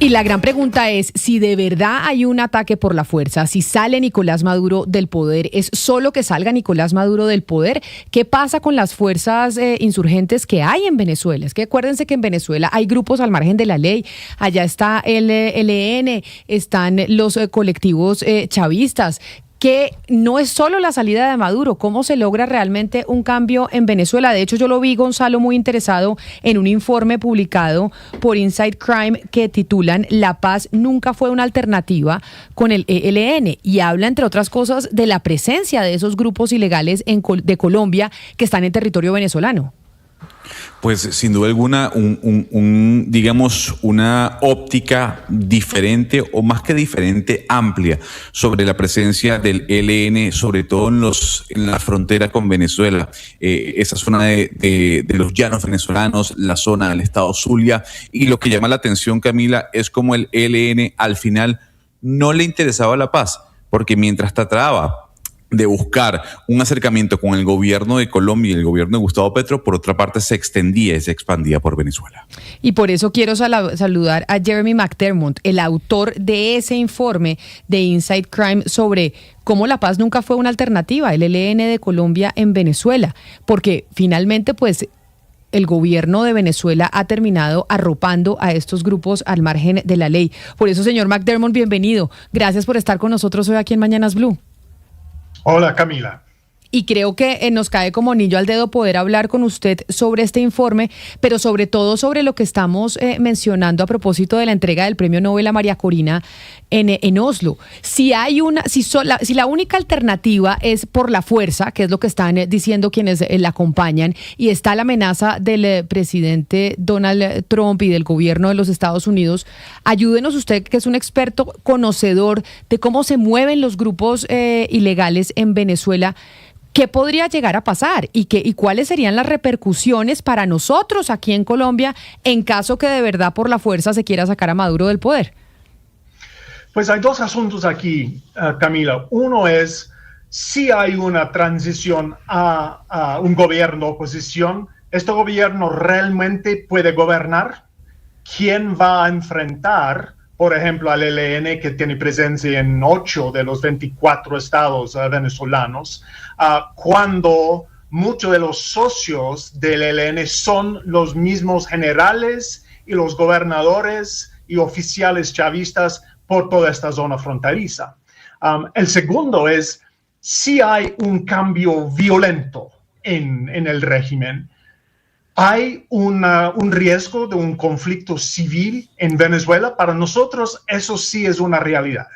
Y la gran pregunta es, si de verdad hay un ataque por la fuerza, si sale Nicolás Maduro del poder, ¿es solo que salga Nicolás Maduro del poder? ¿Qué pasa con las fuerzas insurgentes que hay en Venezuela? Es que acuérdense que en Venezuela hay grupos al margen de la ley. Allá está el ELN, están los colectivos chavistas, que no es solo la salida de Maduro. ¿Cómo se logra realmente un cambio en Venezuela? De hecho, yo lo vi, Gonzalo, muy interesado en un informe publicado por Inside Crime que titulan "La paz nunca fue una alternativa" con el ELN, y habla, entre otras cosas, de la presencia de esos grupos ilegales de Colombia que están en territorio venezolano. Pues sin duda alguna, digamos, una óptica diferente, o más que diferente, amplia, sobre la presencia del ELN, sobre todo en la frontera con Venezuela, esa zona de los llanos venezolanos, la zona del estado Zulia. Y lo que llama la atención, Camila, es cómo el ELN al final no le interesaba la paz, porque mientras trataba de buscar un acercamiento con el gobierno de Colombia y el gobierno de Gustavo Petro, por otra parte se extendía y se expandía por Venezuela. Y por eso quiero saludar a Jeremy McDermott, el autor de ese informe de Inside Crime sobre cómo la paz nunca fue una alternativa, el ELN de Colombia en Venezuela, porque finalmente pues el gobierno de Venezuela ha terminado arropando a estos grupos al margen de la ley. Por eso, señor McDermott, bienvenido. Gracias por estar con nosotros hoy aquí en Mañanas Blue. Hola, Camila. Y creo que nos cae como anillo al dedo poder hablar con usted sobre este informe, pero sobre todo sobre lo que estamos mencionando a propósito de la entrega del Premio Nobel a María Corina en Oslo. Si la única alternativa es por la fuerza, que es lo que están diciendo quienes la acompañan, y está la amenaza del presidente Donald Trump y del gobierno de los Estados Unidos, ayúdenos usted, que es un experto conocedor de cómo se mueven los grupos ilegales en Venezuela. ¿Qué podría llegar a pasar y cuáles serían las repercusiones para nosotros aquí en Colombia en caso que de verdad por la fuerza se quiera sacar a Maduro del poder? Pues hay dos asuntos aquí, Camila. Uno es, si hay una transición a un gobierno oposición, ¿este gobierno realmente puede gobernar? ¿Quién va a enfrentar, por ejemplo, al ELN, que tiene presencia en 8 de los 24 estados venezolanos, cuando muchos de los socios del ELN son los mismos generales y los gobernadores y oficiales chavistas por toda esta zona fronteriza? El segundo es, si hay un cambio violento en el régimen, ¿hay un riesgo de un conflicto civil en Venezuela? Para nosotros eso sí es una realidad.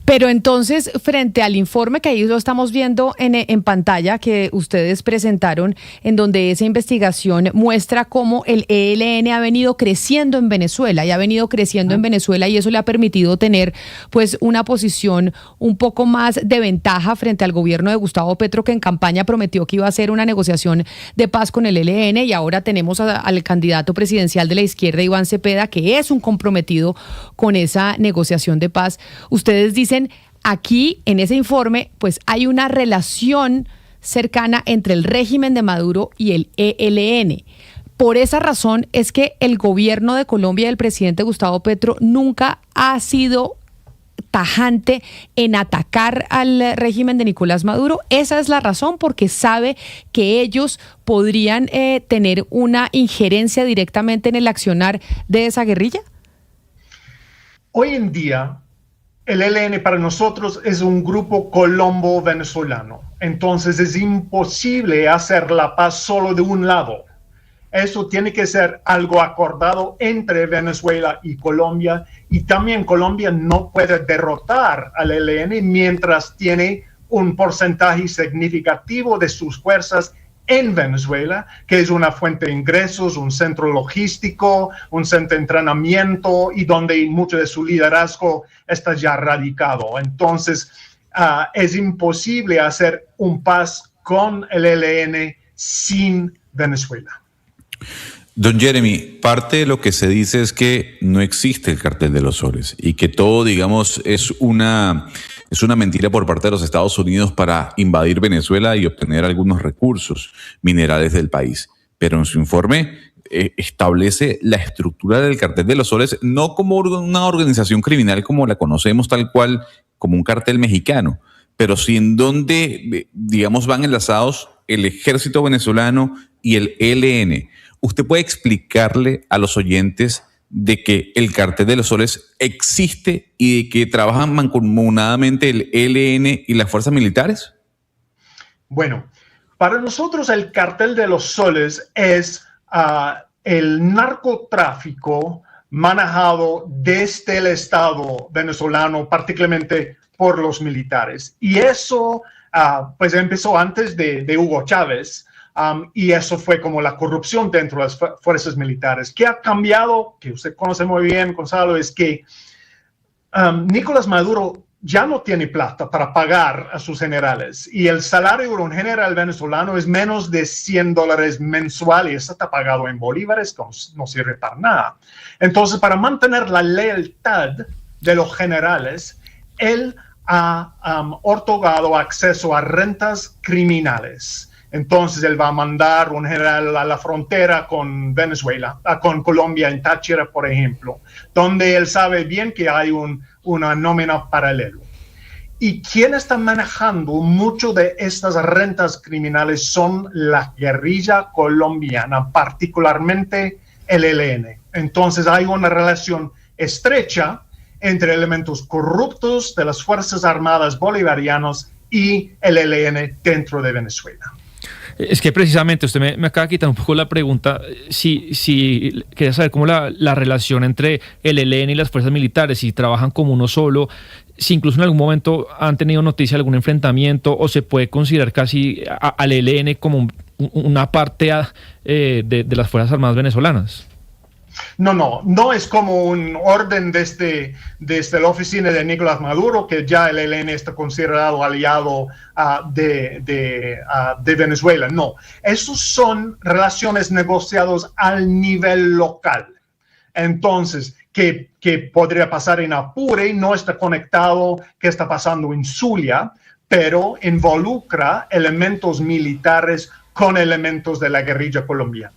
Pero entonces, frente al informe que ahí lo estamos viendo en pantalla que ustedes presentaron, en donde esa investigación muestra cómo el ELN ha venido creciendo en Venezuela y eso le ha permitido tener pues una posición un poco más de ventaja frente al gobierno de Gustavo Petro, que en campaña prometió que iba a hacer una negociación de paz con el ELN, y ahora tenemos al candidato presidencial de la izquierda, Iván Cepeda, que es un comprometido con esa negociación de paz. Ustedes dicen aquí en ese informe, pues hay una relación cercana entre el régimen de Maduro y el ELN. Por esa razón es que el gobierno de Colombia y el presidente Gustavo Petro nunca ha sido tajante en atacar al régimen de Nicolás Maduro. Esa es la razón, porque sabe que ellos podrían tener una injerencia directamente en el accionar de esa guerrilla. Hoy en día, el ELN para nosotros es un grupo colombo-venezolano. Entonces es imposible hacer la paz solo de un lado. Eso tiene que ser algo acordado entre Venezuela y Colombia. Y también Colombia no puede derrotar al ELN mientras tiene un porcentaje significativo de sus fuerzas en Venezuela, que es una fuente de ingresos, un centro logístico, un centro de entrenamiento y donde mucho de su liderazgo está ya radicado. Entonces, es imposible hacer un paz con el ELN sin Venezuela. Don Jeremy, parte de lo que se dice es que no existe el cartel de los soles y que todo, digamos, es una mentira por parte de los Estados Unidos para invadir Venezuela y obtener algunos recursos minerales del país. Pero en su informe establece la estructura del Cartel de los Soles, no como una organización criminal como la conocemos tal cual, como un cartel mexicano, pero sí en donde, digamos, van enlazados el ejército venezolano y el ELN. ¿Usted puede explicarle a los oyentes de que el Cartel de los Soles existe y de que trabajan mancomunadamente el ELN y las fuerzas militares? Bueno, para nosotros el Cartel de los Soles es el narcotráfico manejado desde el Estado venezolano, particularmente por los militares. Y eso pues empezó antes de Hugo Chávez, y eso fue como la corrupción dentro de las fuerzas militares. ¿Qué ha cambiado? Que usted conoce muy bien, Gonzalo, es que Nicolás Maduro ya no tiene plata para pagar a sus generales, y el salario de un general venezolano es menos de $100 mensual, y eso está pagado en bolívares, no sirve para nada. Entonces, para mantener la lealtad de los generales, él ha otorgado acceso a rentas criminales. Entonces, él va a mandar un general a la frontera con Venezuela, con Colombia, en Táchira, por ejemplo, donde él sabe bien que hay una nómina paralelo. Y quien está manejando mucho de estas rentas criminales son la guerrilla colombiana, particularmente el ELN. Entonces, hay una relación estrecha entre elementos corruptos de las Fuerzas Armadas bolivarianas y el ELN dentro de Venezuela. Es que precisamente usted me acaba de quitar un poco la pregunta, si quería saber cómo la relación entre el ELN y las fuerzas militares, si trabajan como uno solo, si incluso en algún momento han tenido noticia de algún enfrentamiento, o se puede considerar casi al ELN como una parte de las Fuerzas Armadas venezolanas. No es como un orden desde la oficina de Nicolás Maduro, que ya el ELN está considerado aliado de Venezuela. No, esos son relaciones negociadas al nivel local. Entonces, que podría pasar en Apure, no está conectado qué está pasando en Zulia, pero involucra elementos militares con elementos de la guerrilla colombiana.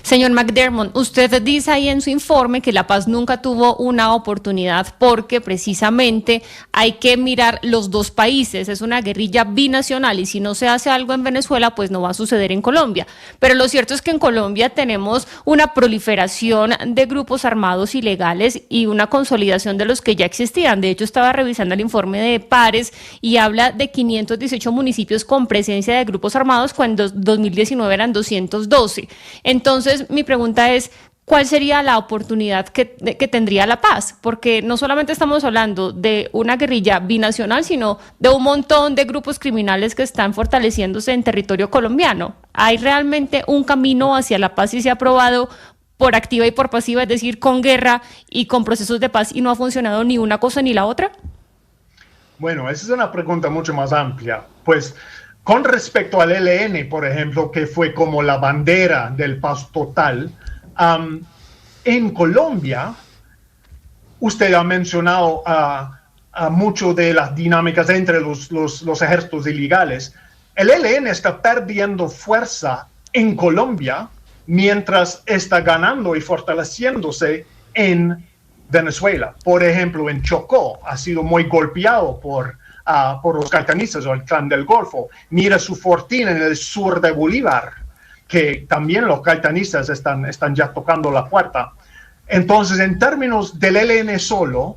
Señor McDermott, usted dice ahí en su informe que La Paz nunca tuvo una oportunidad porque precisamente hay que mirar los dos países, es una guerrilla binacional y si no se hace algo en Venezuela, pues no va a suceder en Colombia. Pero lo cierto es que en Colombia tenemos una proliferación de grupos armados ilegales y una consolidación de los que ya existían. De hecho, estaba revisando el informe de Pares y habla de 518 municipios con presencia de grupos armados cuando en 2019 eran 212. Entonces, mi pregunta es, ¿cuál sería la oportunidad que tendría La Paz? Porque no solamente estamos hablando de una guerrilla binacional, sino de un montón de grupos criminales que están fortaleciéndose en territorio colombiano. ¿Hay realmente un camino hacia la paz y se ha probado por activa y por pasiva, es decir, con guerra y con procesos de paz, y no ha funcionado ni una cosa ni la otra? Bueno, esa es una pregunta mucho más amplia. Pues, con respecto al ELN, por ejemplo, que fue como la bandera del paz total, en Colombia, usted ha mencionado mucho de las dinámicas entre los ejércitos ilegales. El ELN está perdiendo fuerza en Colombia mientras está ganando y fortaleciéndose en Venezuela. Por ejemplo, en Chocó ha sido muy golpeado por los cartanistas o el Clan del Golfo. Mira su fortín en el sur de Bolívar, que también los cartanistas están ya tocando la puerta. Entonces, en términos del ELN solo,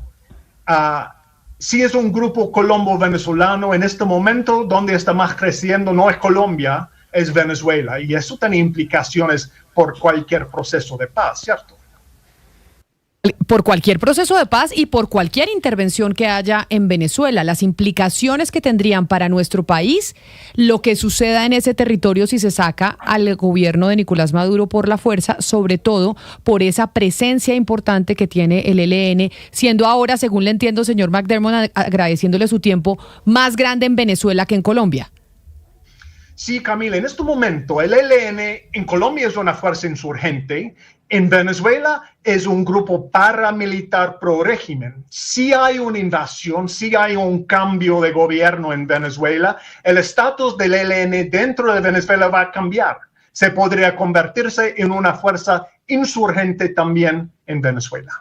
sí es un grupo colombo-venezolano. En este momento, donde está más creciendo no es Colombia, es Venezuela. Y eso tiene implicaciones por cualquier proceso de paz, ¿cierto? Por cualquier proceso de paz y por cualquier intervención que haya en Venezuela, las implicaciones que tendrían para nuestro país, lo que suceda en ese territorio si se saca al gobierno de Nicolás Maduro por la fuerza, sobre todo por esa presencia importante que tiene el ELN, siendo ahora, según le entiendo, señor McDermott, agradeciéndole su tiempo, más grande en Venezuela que en Colombia. Sí, Camila, en este momento el ELN en Colombia es una fuerza insurgente. En Venezuela es un grupo paramilitar pro régimen. Si hay una invasión, si hay un cambio de gobierno en Venezuela, el estatus del ELN dentro de Venezuela va a cambiar. se podría convertirse en una fuerza insurgente también en Venezuela.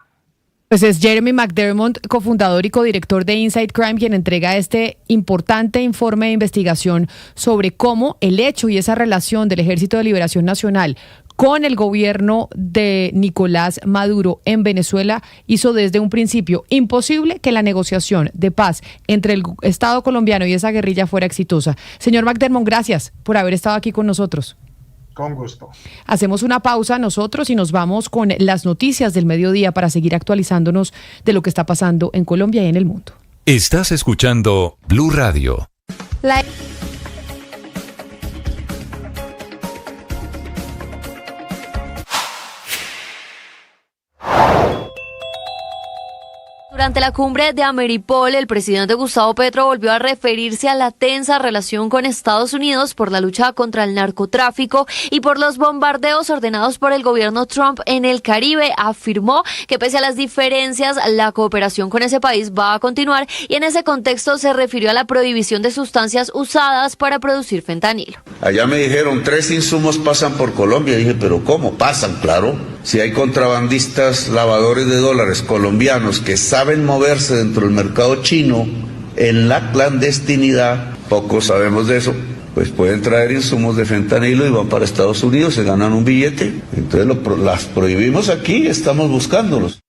Pues es Jeremy McDermott, cofundador y codirector de Inside Crime, quien entrega este importante informe de investigación sobre cómo el hecho y esa relación del Ejército de Liberación Nacional con el gobierno de Nicolás Maduro en Venezuela hizo desde un principio imposible que la negociación de paz entre el Estado colombiano y esa guerrilla fuera exitosa. Señor McDermott, gracias por haber estado aquí con nosotros. Con gusto. Hacemos una pausa nosotros y nos vamos con las noticias del mediodía para seguir actualizándonos de lo que está pasando en Colombia y en el mundo. Estás escuchando Blue Radio. Durante la cumbre de Ameripol, el presidente Gustavo Petro volvió a referirse a la tensa relación con Estados Unidos por la lucha contra el narcotráfico y por los bombardeos ordenados por el gobierno Trump en el Caribe. Afirmó que pese a las diferencias, la cooperación con ese país va a continuar y en ese contexto se refirió a la prohibición de sustancias usadas para producir fentanilo. Allá me dijeron 3 insumos pasan por Colombia. Dije, pero ¿cómo pasan? Claro, si hay contrabandistas, lavadores de dólares colombianos que saben moverse dentro del mercado chino en la clandestinidad, poco sabemos de eso, pues pueden traer insumos de fentanilo y van para Estados Unidos, se ganan un billete. Entonces las prohibimos aquí, estamos buscándolos.